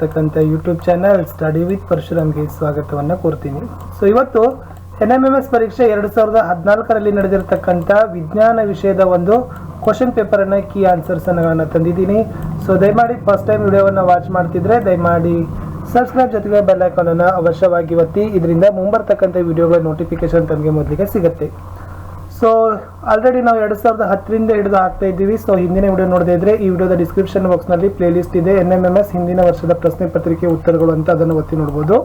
ತಕ್ಕಂಥ YouTube channel study with ಪರಶುರಾಮ್ಗೆ ಸ್ವಾಗತವನ್ನು ಕೋರ್ತೀನಿ. So ಇವತ್ತು NMMS ಪರೀಕ್ಷೆ 2014ರಲ್ಲಿ ನಡೆದಿರತಕ್ಕಂಥ ವಿಜ್ಞಾನ ವಿಷಯದ ಒಂದು ಕ್ವಶನ್ ಪೇಪರನ್ನು ಕೀ ಆನ್ಸರ್ಸನ್ನು ತಂದಿದ್ದೀನಿ. ಸೊ ದಯಮಾಡಿ ಫಸ್ಟ್ ಟೈಮ್ ವಿಡಿಯೋವನ್ನು ವಾಚ್ ಮಾಡ್ತಿದ್ರೆ ದಯಮಾಡಿ ಸಬ್ಸ್ಕ್ರೈಬ್ ಜೊತೆಗೆ ಬೆಲ್ ಐಕಾನನ್ನು ಅವಶ್ಯವಾಗಿ ಒತ್ತಿ. ಇದರಿಂದ ಮುಂಬರ್ತಕ್ಕಂಥ ವಿಡಿಯೋಗಳ ನೋಟಿಫಿಕೇಶನ್ ತಮಗೆ ಮೊದಲಿಗೆ ಸಿಗುತ್ತೆ. ಸೊ ಆಲ್ರೆಡಿ ನಾವು 2010ರಿಂದ ಹಿಡಿದು ಹಾಕ್ತಾ ಇದ್ದೀವಿ. ಸೊ ಹಿಂದಿನ ವಿಡಿಯೋ ನೋಡದೇ ಇದ್ರೆ ಈ ವಿಡಿಯೋದ ಡಿಸ್ಕ್ರಿಪ್ಷನ್ ಬಾಕ್ಸ್ನಲ್ಲಿ ಪ್ಲೇ ಲಿಸ್ಟ್ ಇದೆ. NMMS ಹಿಂದಿನ ವರ್ಷದ ಪ್ರಶ್ನೆ ಪತ್ರಿಕೆ ಉತ್ತರಗಳು ಅಂತ ಅದನ್ನು ಒತ್ತಿ ನೋಡ್ಬೋದು.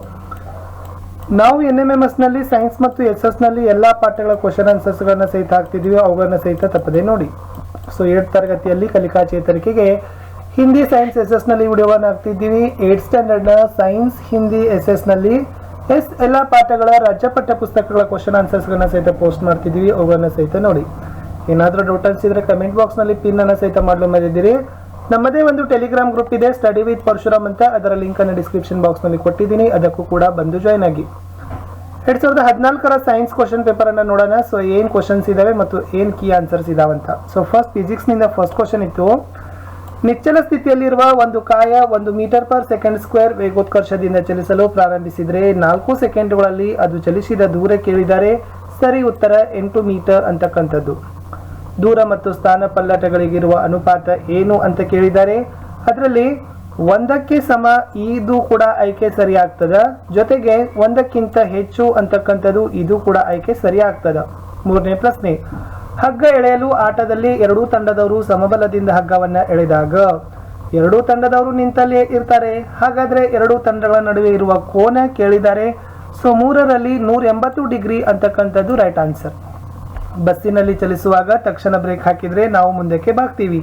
ನಾವು NMMS ನಲ್ಲಿ ಸೈನ್ಸ್ ಮತ್ತು SS ನಲ್ಲಿ ಎಲ್ಲಾ ಪಾಠಗಳ ಕ್ವಶನ್ ಆನ್ಸರ್ಸ್ಗಳನ್ನ ಸಹಿತ ಹಾಕ್ತಿದ್ವಿ. ಅವುಗಳನ್ನ ಸಹಿತ ತಪ್ಪದೆ ನೋಡಿ. ಸೊ 8th ತರಗತಿಯಲ್ಲಿ ಕಲಿಕಾ ಚೇತರಿಕೆಗೆ ಹಿಂದಿ ಸೈನ್ಸ್ SS ನಲ್ಲಿ ವಿಡಿಯೋವನ್ನು ಹಾಕ್ತಿದ್ದೀವಿ. 8th ಸ್ಟ್ಯಾಂಡರ್ಡ್ನ ಸೈನ್ಸ್ ಹಿಂದಿ SS ನಲ್ಲಿ ಎಲ್ಲ ಪಾಠಗಳ ರಾಜ್ಯ ಪಠ್ಯ ಪುಸ್ತಕಗಳ ಕ್ವಶನ್ ಆನ್ಸರ್ಸ್ಗಳನ್ನ ಸಹಿತ ಪೋಸ್ಟ್ ಮಾಡ್ತಿದ್ದೀವಿ. ಅವುಗಳನ್ನ ಸಹಿತ ನೋಡಿ. ಏನಾದರೂ ಡೌಟ್ ಅನ್ಸಿದ್ರೆ ಕಮೆಂಟ್ ಬಾಕ್ಸ್ನಲ್ಲಿ ಪಿನ್ ಅನ್ನು ಸಹಿತ ಮಾಡಲು ಮರೆದಿರಿ. ನಮ್ಮದೇ ಒಂದು ಟೆಲಿಗ್ರಾಮ್ ಗ್ರೂಪ್ ಇದೆ, ಸ್ಟಡಿ ವಿತ್ ಪರಶುರಾಮ್ ಅಂತ. ಅದರ ಲಿಂಕ್ ಅನ್ನು ಡಿಸ್ಕ್ರಿಪ್ಷನ್ ಬಾಕ್ಸ್ನಲ್ಲಿ ಕೊಟ್ಟಿದ್ದೀನಿ. ಅದಕ್ಕೂ ಕೂಡ ಬಂದು ಜಾಯ್ನ್ ಆಗಿ. 2014ರ ಸೈನ್ಸ್ ಕ್ವಶನ್ ಪೇಪರ್ ಅನ್ನು ನೋಡೋಣ. ಸೊ ಏನ್ ಕ್ವಶನ್ಸ್ ಇದಾವೆ ಮತ್ತು ಏನ್ ಕೀ ಆನ್ಸರ್ಸ್ ಇದಾವಂತ. ಸೊ ಫಸ್ಟ್ ಫಿಸಿಕ್ಸ್ ನಿಂದ ಫಸ್ಟ್ ಕ್ವಶನ್ ಇತ್ತು. ನಿಶ್ಚಲ ಸ್ಥಿತಿಯಲ್ಲಿರುವ ಒಂದು ಕಾಯ 1 ಮೀಟರ್ ಪರ್ ಸೆಕೆಂಡ್ ಸ್ಕ್ವೇರ್ ವೇಗೋತ್ಕರ್ಷದಿಂದ ಚಲಿಸಲು ಪ್ರಾರಂಭಿಸಿದರೆ 4 ಸೆಕೆಂಡ್ಗಳಲ್ಲಿ ಅದು ಚಲಿಸಿದ ದೂರ ಕೇಳಿದ್ದಾರೆ. ಸರಿ ಉತ್ತರ 8 ಮೀಟರ್ ಅಂತಕ್ಕಂಥದ್ದು. ದೂರ ಮತ್ತು ಸ್ಥಾನ ಪಲ್ಲಟಗಳಿಗಿರುವ ಅನುಪಾತ ಏನು ಅಂತ ಕೇಳಿದ್ದಾರೆ. ಅದರಲ್ಲಿ 1ಕ್ಕೆ ಸಮ ಇದು ಕೂಡ ಆಯ್ಕೆ ಸರಿ ಆಗ್ತದ. ಜೊತೆಗೆ 1ಕ್ಕಿಂತ ಹೆಚ್ಚು ಅಂತಕ್ಕಂಥದ್ದು ಇದು ಕೂಡ ಆಯ್ಕೆ ಸರಿ ಆಗ್ತದ. ಮೂರನೇ ಪ್ರಶ್ನೆ, ಹಗ್ಗ ಎಳೆಯಲು ಆಟದಲ್ಲಿ ಎರಡೂ ತಂಡದವರು ಸಮಬಲದಿಂದ ಹಗ್ಗವನ್ನ ಎಳೆದಾಗ ಎರಡೂ ತಂಡದವರು ನಿಂತಲ್ಲೇ ಇರ್ತಾರೆ. ಹಾಗಾದ್ರೆ ಎರಡೂ ತಂಡಗಳ ನಡುವೆ ಇರುವ ಕೋನ ಕೇಳಿದ್ದಾರೆ. ಸೊ 3ರಲ್ಲಿ 180 ಡಿಗ್ರಿ ಅಂತಕ್ಕಂಥದ್ದು ರೈಟ್ ಆನ್ಸರ್. ಬಸ್ಸಿನಲ್ಲಿ ಚಲಿಸುವಾಗ ತಕ್ಷಣ ಬ್ರೇಕ್ ಹಾಕಿದ್ರೆ ನಾವು ಮುಂದಕ್ಕೆ ಬಾಗ್ತೀವಿ.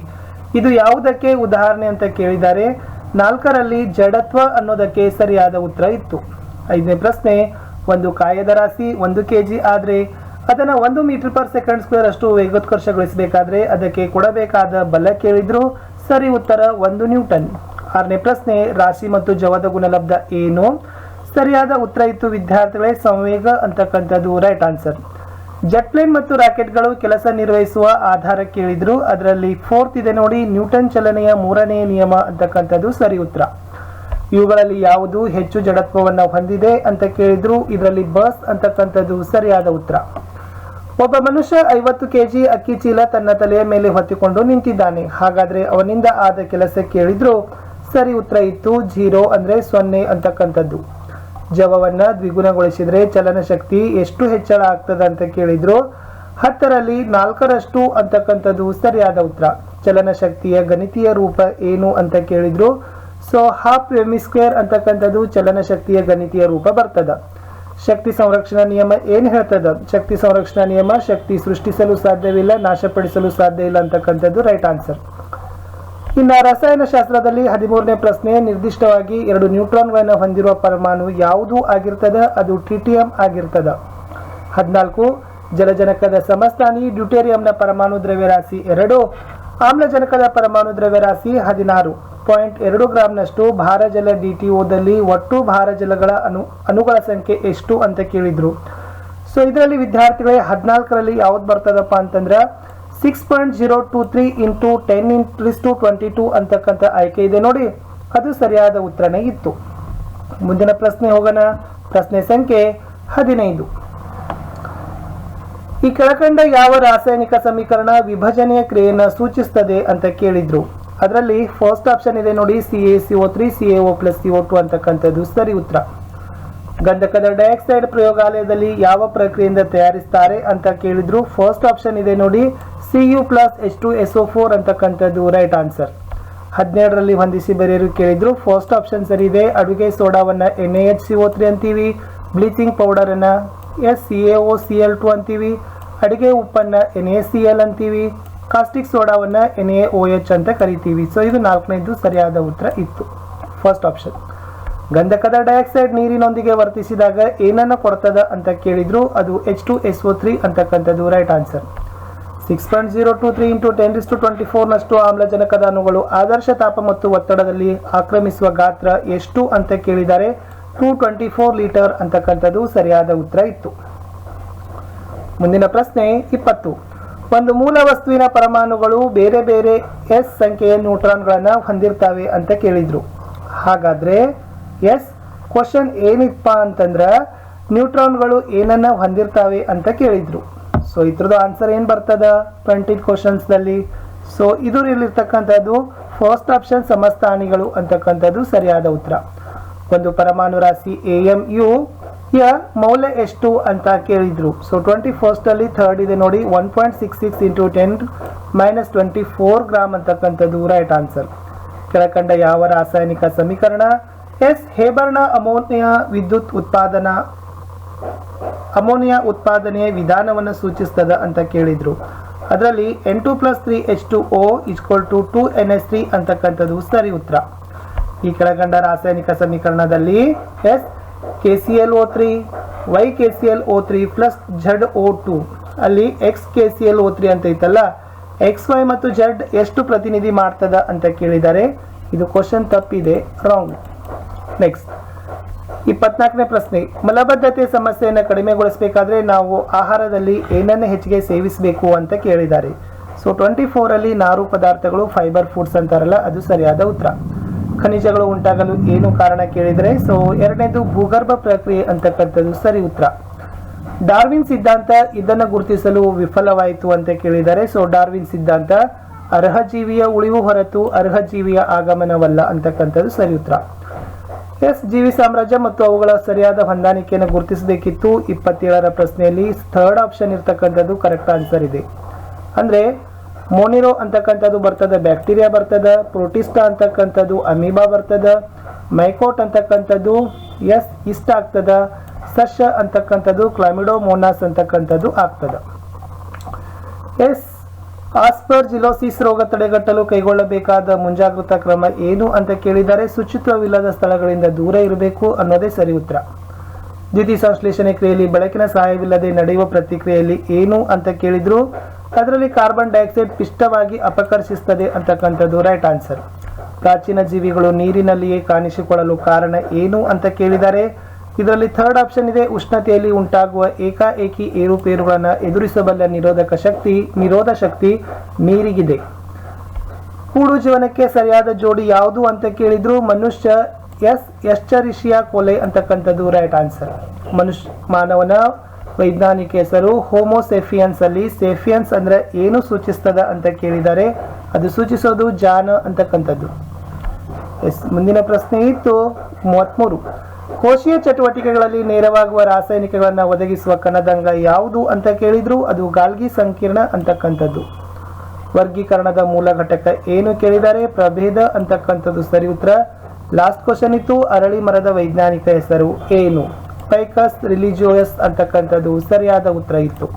ಇದು ಯಾವುದಕ್ಕೆ ಉದಾಹರಣೆ ಅಂತ ಕೇಳಿದ್ದಾರೆ. 4ರಲ್ಲಿ ಜಡತ್ವ ಅನ್ನೋದಕ್ಕೆ ಸರಿಯಾದ ಉತ್ತರ ಇತ್ತು. 5ನೇ ಪ್ರಶ್ನೆ, ಒಂದು ಕಾಯದ ರಾಶಿ 1 kg ಆದ್ರೆ ಅದನ್ನು 1 ಮೀಟರ್ ಪರ್ ಸೆಕೆಂಡ್ ಸ್ಕ್ವೇರ್ ಅಷ್ಟು ವೇಗೋತ್ಕರ್ಷಗೊಳಿಸಬೇಕಾದ್ರೆ ಅದಕ್ಕೆ ಕೊಡಬೇಕಾದ ಬಲ ಕೇಳಿದ್ರು. ಸರಿ ಉತ್ತರ 1 ನ್ಯೂಟನ್. 6ನೇ ಪ್ರಶ್ನೆ, ರಾಶಿ ಮತ್ತು ಜವದ ಗುಣಲಬ್ಧ ಏನು? ಸರಿಯಾದ ಉತ್ತರ ಇತ್ತು ವಿದ್ಯಾರ್ಥಿಗಳೇ ಸಂವೇಗ ಅಂತಕ್ಕಂಥದ್ದು ರೈಟ್ ಆನ್ಸರ್. ಜೆಟ್ ಪ್ಲೇನ್ ಮತ್ತು ರಾಕೆಟ್ಗಳು ಕೆಲಸ ನಿರ್ವಹಿಸುವ ಆಧಾರ ಕೇಳಿದ್ರು. ಅದರಲ್ಲಿ 4th ಇದೆ ನೋಡಿ, ನ್ಯೂಟನ್ ಚಲನೆಯ 3ನೇ ನಿಯಮ ಅಂತಕ್ಕಂಥದ್ದು ಸರಿ ಉತ್ತರ. ಇವುಗಳಲ್ಲಿ ಯಾವುದು ಹೆಚ್ಚು ಜಡತ್ವವನ್ನು ಹೊಂದಿದೆ ಅಂತ ಕೇಳಿದ್ರು. ಇದರಲ್ಲಿ ಬಸ್ ಅಂತಕ್ಕಂಥದ್ದು ಸರಿಯಾದ ಉತ್ತರ. ಒಬ್ಬ ಮನುಷ್ಯ 50 kg ಅಕ್ಕಿ ಚೀಲ ತನ್ನ ತಲೆಯ ಮೇಲೆ ಹೊತ್ತಿಕೊಂಡು ನಿಂತಿದ್ದಾನೆ. ಹಾಗಾದ್ರೆ ಅವನಿಂದ ಆದ ಕೆಲಸ ಕೇಳಿದ್ರು. ಸರಿ ಉತ್ತರ ಇತ್ತು 0 ಅಂದ್ರೆ 0 ಅಂತಕ್ಕಂಥದ್ದು. ಜವವನ್ನ ದ್ವಿಗುಣಗೊಳಿಸಿದ್ರೆ ಚಲನ ಶಕ್ತಿ ಎಷ್ಟು ಹೆಚ್ಚಳ ಆಗ್ತದೆ ಅಂತ ಕೇಳಿದ್ರು. 10ರಲ್ಲಿ 4ರಷ್ಟು ಅಂತಕ್ಕಂಥದ್ದು ಸರಿಯಾದ ಉತ್ತರ. ಚಲನ ಶಕ್ತಿಯ ಗಣಿತೀಯ ರೂಪ ಏನು ಅಂತ ಕೇಳಿದ್ರು. ಸೊ ಹಾಫ್ mv² ಅಂತಕ್ಕಂಥದ್ದು ಚಲನ ಶಕ್ತಿಯ ಗಣಿತೀಯ ರೂಪ ಬರ್ತದ. ಶಕ್ತಿ ಸಂರಕ್ಷಣಾ ನಿಯಮ ಏನ್ ಹೇಳ್ತದ? ಶಕ್ತಿ ಸಂರಕ್ಷಣಾ ನಿಯಮ ಶಕ್ತಿ ಸೃಷ್ಟಿಸಲು ಸಾಧ್ಯವಿಲ್ಲ, ನಾಶಪಡಿಸಲು ಸಾಧ್ಯ ಇಲ್ಲ ಅಂತಕ್ಕಂಥದ್ದು ರೈಟ್ ಆನ್ಸರ್. ಇನ್ನು ರಸಾಯನಶಾಸ್ತ್ರದಲ್ಲಿ 13ನೇ ಪ್ರಶ್ನೆ, ನಿರ್ದಿಷ್ಟವಾಗಿ 2 ನ್ಯೂಟ್ರಾನ್ಗಳನ್ನು ಹೊಂದಿರುವ ಪರಮಾಣು ಯಾವುದು ಆಗಿರ್ತದ? ಅದು ಟ್ರಿಟಿಯಂ ಆಗಿರ್ತದ. 14, ಜಲಜನಕದ ಸಮಸ್ಥಾನಿ ಡ್ಯೂಟೇರಿಯಂನ ಪರಮಾಣು ದ್ರವ್ಯರಾಶಿ 2, ಆಮ್ಲಜನಕದ ಪರಮಾಣು ದ್ರವ್ಯರಾಶಿ 16.2 ಗ್ರಾಂನಷ್ಟು. ಭಾರಜಲ DTOದಲ್ಲಿ ಒಟ್ಟು ಭಾರಜಲಗಳ ಅಣುಗಳ ಸಂಖ್ಯೆ ಎಷ್ಟು ಅಂತ ಕೇಳಿದ್ರು. ಸೊ ಇದರಲ್ಲಿ ವಿದ್ಯಾರ್ಥಿಗಳೇ 14ರಲ್ಲಿ ಯಾವ್ದು ಬರ್ತದಪ್ಪ ಅಂತಂದ್ರೆ 6.023 × 10⁻22 ಅಂತಕ್ಕಂಥ ಆಯ್ಕೆ ಇದೆ ನೋಡಿ. ಅದು ಸರಿಯಾದ ಉತ್ತರನೇ ಇತ್ತು. ಮುಂದಿನ ಪ್ರಶ್ನೆ ಹೋಗೋಣ. ಪ್ರಶ್ನೆ ಸಂಖ್ಯೆ 15. ಈ ಕೆಳಕಂಡ ಯಾವ ರಾಸಾಯನಿಕ ಸಮೀಕರಣ ವಿಭಜನೆಯ ಕ್ರಿಯೆಯನ್ನು ಸೂಚಿಸುತ್ತದೆ ಅಂತ ಕೇಳಿದ್ರು. ಅದರಲ್ಲಿ ಫಸ್ಟ್ ಆಪ್ಷನ್ ಇದೆ ನೋಡಿ, CaCO3 CaO+CO2 ಅಂತಕ್ಕಂಥದ್ದು ಸರಿ ಉತ್ತರ. ಗಂಧಕದ ಡೈಆಕ್ಸೈಡ್ ಪ್ರಯೋಗಾಲಯದಲ್ಲಿ ಯಾವ ಪ್ರಕ್ರಿಯೆಯಿಂದ ತಯಾರಿಸ್ತಾರೆ ಅಂತ ಕೇಳಿದ್ರು. ಫಸ್ಟ್ ಆಪ್ಷನ್ ಇದೆ ನೋಡಿ, Cu+H2SO4 ಅಂತಕ್ಕಂಥದ್ದು ರೈಟ್ ಆನ್ಸರ್. 17ರಲ್ಲಿ ಹೊಂದಿಸಿ ಬರೆಯಲು ಕೇಳಿದ್ರು. ಫಸ್ಟ್ ಆಪ್ಷನ್ ಸರಿ ಇದೆ. ಅಡುಗೆ ಸೋಡಾವನ್ನ NaHCO3 ಅಂತೀವಿ. ಬ್ಲೀಚಿಂಗ್ ಪೌಡರ್ ಅನ್ನ SCaOCl2 ಅಂತೀವಿ. ಅಡುಗೆ ಉಪ್ಪನ್ನ NaCl ಅಂತೀವಿ. ಕಾಸ್ಟಿಕ್ ಸೋಡಾವನ್ನ NaOH ಅಂತ ಕರಿತೀವಿ. ಸೊ ಇದು 4ನೇದು ಸರಿಯಾದ ಉತ್ತರ ಇತ್ತು. First option. ಗಂಧಕದ ಡೈಆಕ್ಸೈಡ್ ನೀರಿನೊಂದಿಗೆ ವರ್ತಿಸಿದಾಗ ಏನನ್ನ ಕೊಡ್ತದ ಅಂತ ಕೇಳಿದ್ರು. ಅದು H2SO3 ಅಂತಕ್ಕಂಥದ್ದು ರೈಟ್ ಆನ್ಸರ್. 6.023 × 10⁻24 ನಷ್ಟು ಆಮ್ಲಜನಕದ ಅಣುಗಳು ಆದರ್ಶ ತಾಪ ಮತ್ತು ಒತ್ತಡದಲ್ಲಿ ಆಕ್ರಮಿಸುವ ಗಾತ್ರ ಎಷ್ಟು ಅಂತ ಕೇಳಿದ್ದಾರೆ. 224 ಲೀಟರ್ ಅಂತಕ್ಕಂಥದ್ದು ಸರಿಯಾದ ಉತ್ತರ ಇತ್ತು. ಮುಂದಿನ ಪ್ರಶ್ನೆ 20. ಒಂದು ಮೂಲ ವಸ್ತುವಿನ ಪರಮಾಣುಗಳು ಬೇರೆ ಬೇರೆ S ಸಂಖ್ಯೆಯ ನ್ಯೂಟ್ರಾನ್ಗಳನ್ನು ಹೊಂದಿರ್ತವೆ ಅಂತ ಕೇಳಿದ್ರು. ಹಾಗಾದ್ರೆ ಎಸ್ ಕ್ವಶನ್ ಏನಿಪ್ಪ ಅಂತಂದ್ರೆ ನ್ಯೂಟ್ರಾನ್ಗಳು ಏನನ್ನ ಹೊಂದಿರ್ತಾವೆ ಅಂತ ಕೇಳಿದ್ರು. ಸೊ ಇದ್ರದ್ದು ಆನ್ಸರ್ ಏನ್ ಬರ್ತದ 20 ಕ್ವಶನ್ಸ್ ದಲ್ಲಿ. ಸೊ ಇಲ್ಲಿರ್ತಕ್ಕಂಥದ್ದು ಫಸ್ಟ್ ಆಪ್ಷನ್ ಸಮಸ್ಥಾನಿಗಳು ಅಂತಕ್ಕಂಥದ್ದು ಸರಿಯಾದ ಉತ್ತರ. ಒಂದು ಪರಮಾಣು ರಾಶಿ AMU ಯ ಮೌಲ್ಯ ಎಷ್ಟು ಅಂತ ಕೇಳಿದ್ರು. ಸೊ 21st ಅಲ್ಲಿ ಥರ್ಡ್ ಇದೆ ನೋಡಿ, 1.66 × 10⁻24 ಗ್ರಾಮ್ ಅಂತಕ್ಕಂಥದ್ದು ರೈಟ್ ಆನ್ಸರ್. ಕೆಳಕಂಡ ಯಾವ ರಾಸಾಯನಿಕ ಸಮೀಕರಣ ಎಸ್ ಹೇಬರ್ನ ಅಮೋನಿಯಾ ಉತ್ಪಾದನೆಯ ವಿಧಾನವನ್ನು ಸೂಚಿಸ್ತದ ಅಂತ ಕೇಳಿದ್ರು. ಅದರಲ್ಲಿ N2+3H2O = 2NH3 ಅಂತಕ್ಕಂಥದ್ದು ಸರಿ ಉತ್ತರ. ಈ ಕೆಳಕಂಡ ರಾಸಾಯನಿಕ ಸಮೀಕರಣದಲ್ಲಿ ಎಸ್ KClO3 YKClO3 ZO2 ಅಲ್ಲಿ XKClO3 ಅಂತ ಐತಲ್ಲ, XY ಮತ್ತು Z ಎಷ್ಟು ಪ್ರತಿನಿಧಿ ಮಾಡ್ತದ ಅಂತ ಕೇಳಿದ್ದಾರೆ. ಇದು ಕ್ವಶನ್ ತಪ್ಪಿದೆ, ರಾಂಗ್. ನೆಕ್ಸ್ಟ್ 24ನೇ ಪ್ರಶ್ನೆ, ಮಲಬದ್ಧತೆ ಸಮಸ್ಯೆಯನ್ನು ಕಡಿಮೆಗೊಳಿಸಬೇಕಾದ್ರೆ ನಾವು ಆಹಾರದಲ್ಲಿ ಏನನ್ನು ಹೆಚ್ಚಿಗೆ ಸೇವಿಸಬೇಕು ಅಂತ ಕೇಳಿದ್ದಾರೆ. ಸೊ 24 ಅಲ್ಲಿ ನಾರು ಪದಾರ್ಥಗಳು ಫೈಬರ್ ಫುಡ್ಸ್ ಅಂತಾರಲ್ಲ, ಅದು ಸರಿಯಾದ ಉತ್ತರ. ಖನಿಜಗಳು ಉಂಟಾಗಲು ಏನು ಕಾರಣ ಕೇಳಿದರೆ, ಸೊ ಎರಡನೇದು ಭೂಗರ್ಭ ಪ್ರಕ್ರಿಯೆ ಅಂತಕ್ಕಂಥದ್ದು ಸರಿ ಉತ್ತರ. ಡಾರ್ವಿನ್ ಸಿದ್ಧಾಂತ ಇದನ್ನು ಗುರುತಿಸಲು ವಿಫಲವಾಯಿತು ಅಂತ ಕೇಳಿದ್ದಾರೆ. ಸೊ ಡಾರ್ವಿನ್ ಸಿದ್ಧಾಂತ ಅರ್ಹ ಜೀವಿಯ ಉಳಿವು ಹೊರತು ಅರ್ಹ ಜೀವಿಯ ಆಗಮನವಲ್ಲ ಅಂತಕ್ಕಂಥದ್ದು ಸರಿ ಉತ್ತರ. ಎಸ್ ಜೀವಿ ಸಾಮ್ರಾಜ್ಯ ಮತ್ತು ಅವುಗಳ ಸರಿಯಾದ ಹೊಂದಾಣಿಕೆಯನ್ನು ಗುರುತಿಸಬೇಕಿತ್ತು. 27ರ ಪ್ರಶ್ನೆಯಲ್ಲಿ ಥರ್ಡ್ ಆಪ್ಷನ್ ಇರ್ತಕ್ಕಂಥದ್ದು ಕರೆಕ್ಟ್ ಆನ್ಸರ್ ಇದೆ. ಅಂದ್ರೆ ಮೋನಿರೋ ಅಂತಕ್ಕಂಥದ್ದು ಬರ್ತದ, ಬ್ಯಾಕ್ಟೀರಿಯಾ ಬರ್ತದ, ಪ್ರೋಟಿಸ್ಟಾ ಅಂತಕ್ಕಂಥದ್ದು ಅಮೀಬಾ ಬರ್ತದ, ಮೈಕೋಟ್ ಅಂತಕ್ಕಂಥದ್ದು ಎಸ್ ಇಷ್ಟ ಆಗ್ತದ, ಸಸ್ಯ ಅಂತಕ್ಕಂಥದ್ದು ಕ್ಲಾಮಿಡೋಮೋನಾಸ್ ಅಂತಕ್ಕಂಥದ್ದು ಆಗ್ತದ. ಎಸ್ ಆಸ್ಪರ್ಜಿಲೋಸಿಸ್ ರೋಗ ತಡೆಗಟ್ಟಲು ಕೈಗೊಳ್ಳಬೇಕಾದ ಮುಂಜಾಗ್ರತಾ ಕ್ರಮ ಏನು ಅಂತ ಕೇಳಿದರೆ, ಶುಚಿತ್ವವಿಲ್ಲದ ಸ್ಥಳಗಳಿಂದ ದೂರ ಇರಬೇಕು ಅನ್ನೋದೇ ಸರಿ ಉತ್ತರ. ದ್ಯುತಿ ಸಂಶ್ಲೇಷಣೆ ಕ್ರಿಯೆಯಲ್ಲಿ ಬೆಳಕಿನ ಸಹಾಯವಿಲ್ಲದೆ ನಡೆಯುವ ಪ್ರತಿಕ್ರಿಯೆಯಲ್ಲಿ ಏನು ಅಂತ ಕೇಳಿದ್ರು. ಅದರಲ್ಲಿ ಕಾರ್ಬನ್ ಡೈಆಕ್ಸೈಡ್ ಪಿಷ್ಟವಾಗಿ ಅಪಕರ್ಷಿಸುತ್ತದೆ ಅಂತಕ್ಕಂಥದ್ದು ರೈಟ್ ಆನ್ಸರ್. ಪ್ರಾಚೀನ ಜೀವಿಗಳು ನೀರಿನಲ್ಲಿಯೇ ಕಾಣಿಸಿಕೊಳ್ಳಲು ಕಾರಣ ಏನು ಅಂತ ಕೇಳಿದ್ದಾರೆ. ಇದರಲ್ಲಿ ಥರ್ಡ್ ಆಪ್ಷನ್ ಇದೆ, ಉಷ್ಣತೆಯಲ್ಲಿ ಉಂಟಾಗುವ ಏಕಾಏಕಿ ಏರುಪೇರುಗಳನ್ನು ಎದುರಿಸಬಲ್ಲ ನಿರೋಧ ಶಕ್ತಿ ನೀರಿಗಿದೆ. ಕೂಡು ಜೀವನಕ್ಕೆ ಸರಿಯಾದ ಜೋಡಿ ಯಾವುದು ಅಂತ ಕೇಳಿದ್ರು. ಮನುಷ್ಯ ಎಸ್ಚರಿಷಿಯಾ ಕೋಲೆ ಅಂತಕ್ಕಂಥದ್ದು ರೈಟ್ ಆನ್ಸರ್. ಮಾನವನ ವೈಜ್ಞಾನಿಕ ಹೆಸರು ಹೋಮೋಸೆಫಿಯನ್ಸ್. ಅಲ್ಲಿ ಸೆಫಿಯನ್ಸ್ ಅಂದ್ರೆ ಏನು ಸೂಚಿಸ್ತದ ಅಂತ ಕೇಳಿದ್ದಾರೆ. ಅದು ಸೂಚಿಸೋದು ಜಾನ ಅಂತಕ್ಕಂಥದ್ದು. ಎಸ್ ಮುಂದಿನ ಪ್ರಶ್ನೆ ಇತ್ತು 33. ಕೋಶೀಯ ಚಟುವಟಿಕೆಗಳಲ್ಲಿ ನೇರವಾಗುವ ರಾಸಾಯನಿಕಗಳನ್ನು ಒದಗಿಸುವ ಕಣದಂಗ ಯಾವುದು ಅಂತ ಕೇಳಿದ್ರು. ಅದು ಗಾಲ್ಗಿ ಸಂಕೀರ್ಣ ಅಂತಕ್ಕಂಥದ್ದು. ವರ್ಗೀಕರಣದ ಮೂಲ ಘಟಕ ಏನು ಕೇಳಿದ್ದಾರೆ. ಪ್ರಭೇದ ಅಂತಕ್ಕಂಥದ್ದು ಸರಿ ಉತ್ತರ. ಲಾಸ್ಟ್ ಕ್ವಶನ್ ಇತ್ತು, ಅರಳಿ ಮರದ ವೈಜ್ಞಾನಿಕ ಹೆಸರು ಏನು. ಫೈಕಸ್ ರಿಲಿಜಿಯೋಯಸ್ ಅಂತಕ್ಕಂಥದ್ದು ಸರಿಯಾದ ಉತ್ತರ ಇತ್ತು.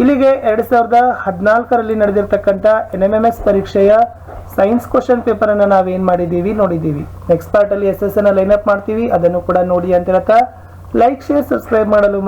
ಇಲ್ಲಿಗೆ 2014ರಲ್ಲಿ ನಡೆದಿರ್ತಕ್ಕಂಥ NMMS ಪರೀಕ್ಷೆಯ ಸೈನ್ಸ್ ಕ್ವಶನ್ ಪೇಪರ್ ಅನ್ನು ನಾವೇನ್ ಮಾಡಿದೀವಿ ನೋಡಿದೀವಿ. ನೆಕ್ಸ್ಟ್ ಪಾರ್ಟ್ ಅಲ್ಲಿ SSN ಲೈನ್ ಅಪ್ ಮಾಡ್ತೀವಿ, ಅದನ್ನು ಕೂಡ ನೋಡಿ ಅಂತ ಹೇಳ್ತಾ ಲೈಕ್ ಶೇರ್ ಸಬ್ಸ್ಕ್ರೈಬ್ ಮಾಡಲು